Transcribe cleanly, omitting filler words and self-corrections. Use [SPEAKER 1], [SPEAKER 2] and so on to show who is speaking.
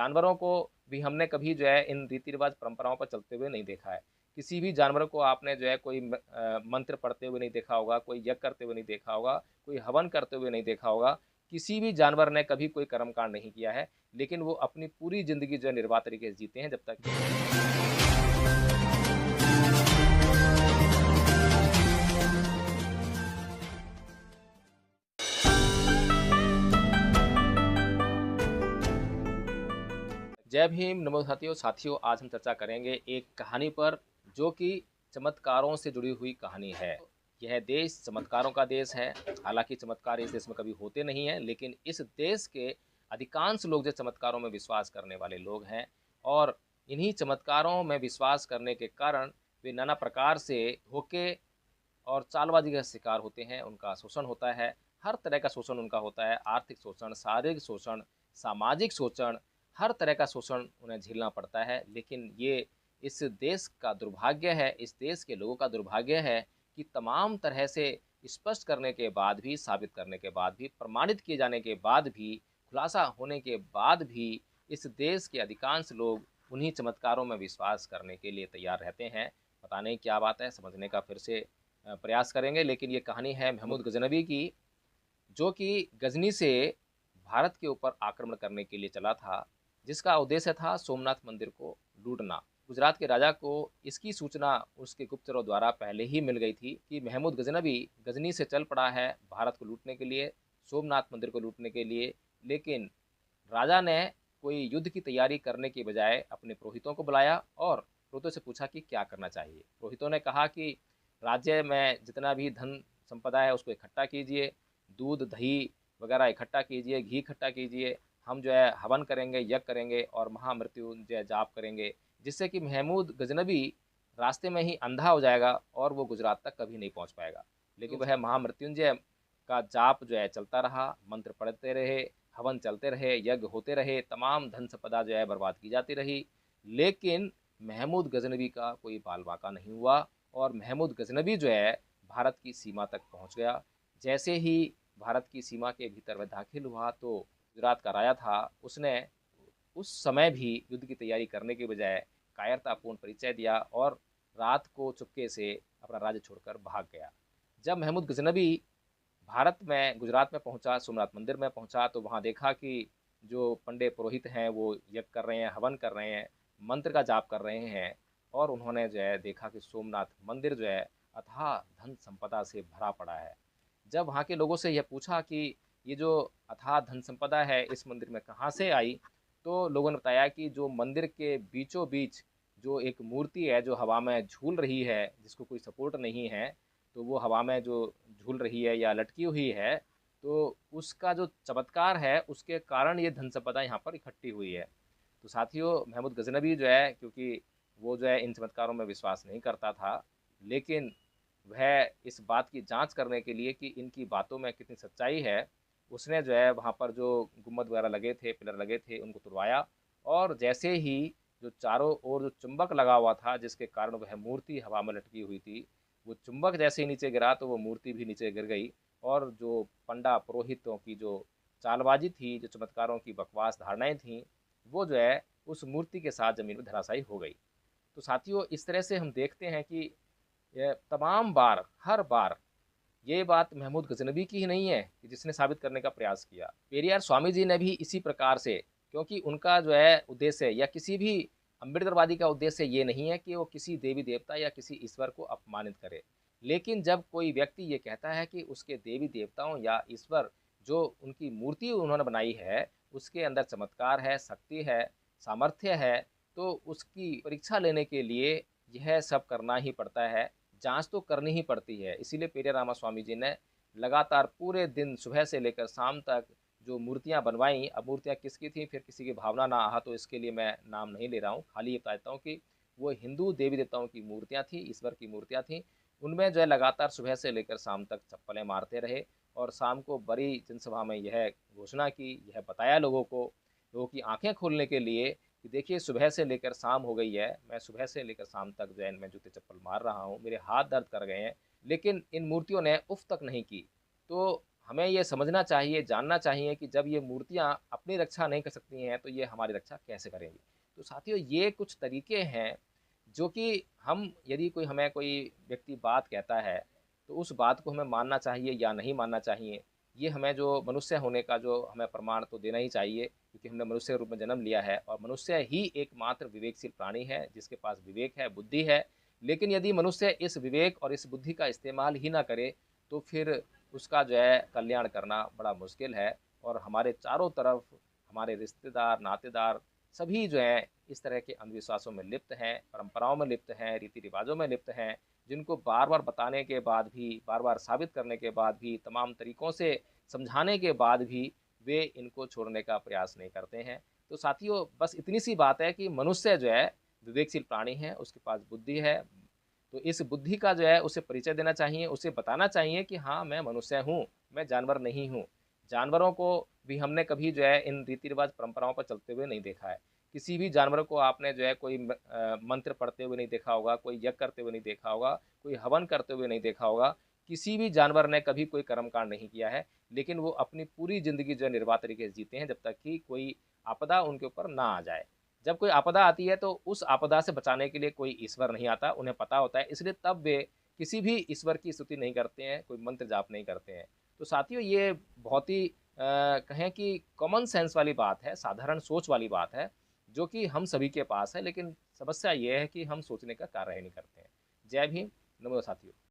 [SPEAKER 1] जानवरों को भी हमने कभी जो है इन रीति-रिवाज परंपराओं पर चलते हुए नहीं देखा है। किसी भी जानवर को आपने जो है कोई मंत्र पढ़ते हुए नहीं देखा होगा, कोई यज्ञ करते हुए नहीं देखा होगा, कोई हवन करते हुए नहीं देखा होगा। किसी भी जानवर ने कभी कोई कर्मकांड नहीं किया है, लेकिन वो अपनी पूरी ज़िंदगी जो है निर्वाह तरीके से जीते हैं जब तक। जय भीम, नमो साथियों। आज हम चर्चा करेंगे एक कहानी पर जो कि चमत्कारों से जुड़ी हुई कहानी है। यह देश चमत्कारों का देश है। हालांकि चमत्कार इस देश में कभी होते नहीं हैं, लेकिन इस देश के अधिकांश लोग जो चमत्कारों में विश्वास करने वाले लोग हैं, और इन्हीं चमत्कारों में विश्वास करने के कारण वे नाना प्रकार से धोखे और चालबाजी का शिकार होते हैं। उनका शोषण होता है, हर तरह का शोषण उनका होता है। आर्थिक शोषण, शारीरिक शोषण, सामाजिक शोषण, हर तरह का शोषण उन्हें झेलना पड़ता है। लेकिन ये इस देश का दुर्भाग्य है, इस देश के लोगों का दुर्भाग्य है कि तमाम तरह से स्पष्ट करने के बाद भी, साबित करने के बाद भी, प्रमाणित किए जाने के बाद भी, खुलासा होने के बाद भी इस देश के अधिकांश लोग उन्हीं चमत्कारों में विश्वास करने के लिए तैयार रहते हैं। पता नहीं क्या बात है, समझने का फिर से प्रयास करेंगे। लेकिन ये कहानी है महमूद गजनवी की, जो कि गजनी से भारत के ऊपर आक्रमण करने के लिए चला था, जिसका उद्देश्य था सोमनाथ मंदिर को लूटना। गुजरात के राजा को इसकी सूचना उसके गुप्तचरों द्वारा पहले ही मिल गई थी कि महमूद गजनवी गजनी से चल पड़ा है भारत को लूटने के लिए, सोमनाथ मंदिर को लूटने के लिए। लेकिन राजा ने कोई युद्ध की तैयारी करने के बजाय अपने पुरोहितों को बुलाया और पुरोहितों से पूछा कि क्या करना चाहिए। पुरोहितों ने कहा कि राज्य में जितना भी धन संपदा है उसको इकट्ठा कीजिए, दूध दही वगैरह इकट्ठा कीजिए, घी इकट्ठा कीजिए, हम जो है हवन करेंगे, यज्ञ करेंगे और महामृत्युंजय जाप करेंगे, जिससे कि महमूद गजनबी रास्ते में ही अंधा हो जाएगा और वो गुजरात तक कभी नहीं पहुंच पाएगा। लेकिन वह महामृत्युंजय का जाप जो है चलता रहा, मंत्र पढ़ते रहे, हवन चलते रहे, यज्ञ होते रहे, तमाम धन संपदा जो है बर्बाद की जाती रही। लेकिन महमूद गजनबी का कोई बाल बाका नहीं हुआ और महमूद गजनबी जो है भारत की सीमा तक पहुंच गया। जैसे ही भारत की सीमा के भीतर वह दाखिल हुआ तो गुजरात का राजा था, उसने उस समय भी युद्ध की तैयारी करने के बजाय कायरतापूर्ण परिचय दिया और रात को चुपके से अपना राज्य छोड़कर भाग गया। जब महमूद गजनबी भारत में, गुजरात में पहुंचा, सोमनाथ मंदिर में पहुंचा, तो वहां देखा कि जो पंडित पुरोहित हैं वो यज्ञ कर रहे हैं, हवन कर रहे हैं, मंत्र का जाप कर रहे हैं। और उन्होंने जो है देखा कि सोमनाथ मंदिर जो है अथाह धन संपदा से भरा पड़ा है। जब वहाँ के लोगों से यह पूछा कि ये जो अथाह धन संपदा है इस मंदिर में कहाँ से आई, तो लोगों ने बताया कि जो मंदिर के बीचों बीच जो एक मूर्ति है जो हवा में झूल रही है, जिसको कोई सपोर्ट नहीं है, तो वो हवा में जो झूल रही है या लटकी हुई है, तो उसका जो चमत्कार है उसके कारण ये धन संपदा यहाँ पर इकट्ठी हुई है। तो साथियों, महमूद गजनबी जो है, क्योंकि वो जो है इन चमत्कारों में विश्वास नहीं करता था, लेकिन वह इस बात की जांच करने के लिए कि इनकी बातों में कितनी सच्चाई है, उसने जो है वहाँ पर जो गुम्बद वगैरह लगे थे, पिलर लगे थे, उनको तुड़वाया। और जैसे ही जो चारों ओर जो चुंबक लगा हुआ था जिसके कारण वह मूर्ति हवा में लटकी हुई थी, वो चुंबक जैसे ही नीचे गिरा तो वो मूर्ति भी नीचे गिर गई। और जो पंडा पुरोहितों की जो चालबाजी थी, जो चमत्कारों की बकवास धारणाएं थीं, वो जो है उस मूर्ति के साथ ज़मीन में धराशायी हो गई। तो साथियों, इस तरह से हम देखते हैं कि यह तमाम बार, हर बार ये बात महमूद गजनबी की ही नहीं है कि जिसने साबित करने का प्रयास किया। पेरियार स्वामी जी ने भी इसी प्रकार से, क्योंकि उनका जो है उद्देश्य या किसी भी अम्बेडकरवादी का उद्देश्य ये नहीं है कि वो किसी देवी देवता या किसी ईश्वर को अपमानित करे। लेकिन जब कोई व्यक्ति ये कहता है कि उसके देवी देवताओं या ईश्वर जो उनकी मूर्ति उन्होंने बनाई है उसके अंदर चमत्कार है, शक्ति है, सामर्थ्य है, तो उसकी परीक्षा लेने के लिए यह सब करना ही पड़ता है, जांच तो करनी ही पड़ती है। इसीलिए पेरिया रामा स्वामी जी ने लगातार पूरे दिन सुबह से लेकर शाम तक जो मूर्तियां बनवाई, अब मूर्तियां किसकी थी, फिर किसी की भावना ना आहा तो इसके लिए मैं नाम नहीं ले रहा हूँ, खाली ये बता देता हूँ कि वो हिंदू देवी देवताओं की मूर्तियां थी, ईश्वर की मूर्तियां थी। उनमें जो है लगातार सुबह से लेकर शाम तक चप्पलें मारते रहे और शाम को बड़ी जनसभा में यह घोषणा की, यह बताया लोगों को, लोगों की आंखें खोलने के लिए कि देखिए सुबह से लेकर शाम हो गई है, मैं सुबह से लेकर शाम तक जो है मैं जूते चप्पल मार रहा हूँ, मेरे हाथ दर्द कर गए हैं, लेकिन इन मूर्तियों ने उफ तक नहीं की। तो हमें ये समझना चाहिए, जानना चाहिए कि जब ये मूर्तियाँ अपनी रक्षा नहीं कर सकती हैं, तो ये हमारी रक्षा कैसे करेंगी। तो साथियों, ये कुछ तरीके हैं जो कि हम, यदि कोई हमें कोई व्यक्ति बात कहता है, तो उस बात को हमें मानना चाहिए या नहीं मानना चाहिए। ये हमें जो मनुष्य होने का जो हमें प्रमाण तो देना ही चाहिए, क्योंकि हमने मनुष्य के रूप में जन्म लिया है और मनुष्य ही एकमात्र विवेकशील प्राणी है जिसके पास विवेक है, बुद्धि है। लेकिन यदि मनुष्य इस विवेक और इस बुद्धि का इस्तेमाल ही ना करे, तो फिर उसका जो है कल्याण करना बड़ा मुश्किल है। और हमारे चारों तरफ हमारे रिश्तेदार, नातेदार सभी जो हैं इस तरह के अंधविश्वासों में लिप्त हैं, परंपराओं में लिप्त हैं, रीति रिवाजों में लिप्त हैं, जिनको बार बार बताने के बाद भी, बार बार साबित करने के बाद भी, तमाम तरीक़ों से समझाने के बाद भी वे इनको छोड़ने का प्रयास नहीं करते हैं। तो साथियों, बस इतनी सी बात है कि मनुष्य जो है विवेकशील प्राणी है, उसके पास बुद्धि है। तो इस बुद्धि का जो है उसे परिचय देना चाहिए, उसे बताना चाहिए कि हाँ, मैं मनुष्य हूँ, मैं जानवर नहीं हूँ। जानवरों को भी हमने कभी जो है इन रीति रिवाज परंपराओं पर चलते हुए नहीं देखा है। किसी भी जानवर को आपने जो है कोई मंत्र पढ़ते हुए नहीं देखा होगा, कोई यज्ञ करते हुए नहीं देखा होगा, कोई हवन करते हुए नहीं देखा होगा। किसी भी जानवर ने कभी कोई कर्मकांड नहीं किया है, लेकिन वो अपनी पूरी ज़िंदगी जो है निर्वाह तरीके से जीते हैं, जब तक कि कोई आपदा उनके ऊपर ना आ जाए। जब कोई आपदा आती है, तो उस आपदा से बचाने के लिए कोई ईश्वर नहीं आता, उन्हें पता होता है, इसलिए तब वे किसी भी ईश्वर की स्तुति नहीं करते हैं, कोई मंत्र जाप नहीं करते हैं। तो साथियों, ये बहुत ही कहें कि कॉमन सेंस वाली बात है, साधारण सोच वाली बात है, जो कि हम सभी के पास है, लेकिन समस्या ये है कि हम सोचने का कार्य ही नहीं करते हैं। जय भीम, नमो साथियों।